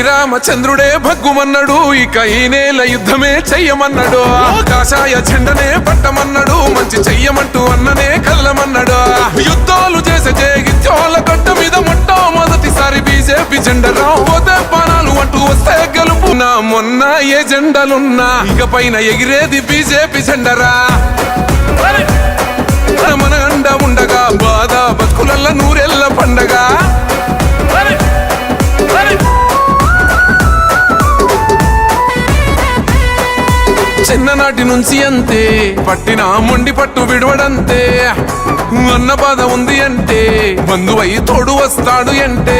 శ్రీరామచంద్రుడే భగ్గుమన్నాడు, ఇక ఈ నేల యుద్ధమే చెయ్యమన్నాడు. కాషాయ జెండనే పట్టమన్నాడు, మంచి చెయ్యమంటూ అన్ననే కదలమన్నాడు. యుద్ధాలు చేసే జేగిత్యాల గడ్డ మీద మొట్టమొదటిసారి బీజేపీ జెండరా. పోతే పానాలు అంటూ వస్తే గెలుపునా, మొన్న ఏ జెండలున్నా ఇక పైన ఎగిరేది బీజేపీ జెండరా. మన అండ ఉండగా బాధ బతుకులల్ల నూరెళ్ళ పండగ. చిన్ననాటి నుంచి అంతే, పట్టిన మొండి పట్టు విడవడంతే. అన్న బాధ ఉంది అంటే బంధువై తోడు వస్తాడు అంటే.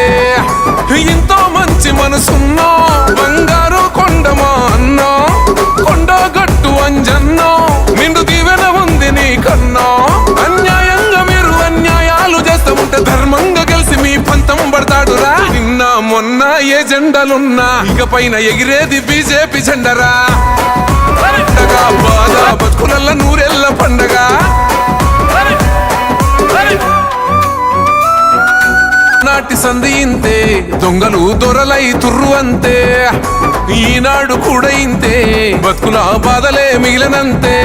ఎంతో మంచి మనసున్నో బంగారు కొండమా అన్నో, కొండ గట్టు అంజన్నో నిండు దీవెన ఉంది నీ కన్నా. అన్యాయంగా మీరు అన్యాయాలు చేస్తూ ఉంటే ధర్మంగా కలిసి మీ పంతం పడతాడురా. నిన్న మొన్న ఏ జెండలున్నా ఇక పైన ఎగిరేది బీజేపీ జెండరా. బాధ బతుకులల్ల నూరెళ్ళ పండగ. నాటి సంధి ఇంతే, దొంగలు దొరలై తుర్రు అంతే. ఈనాడు కూడా ఇంతే, బతుకుల బాధలే మిగిలినంతే.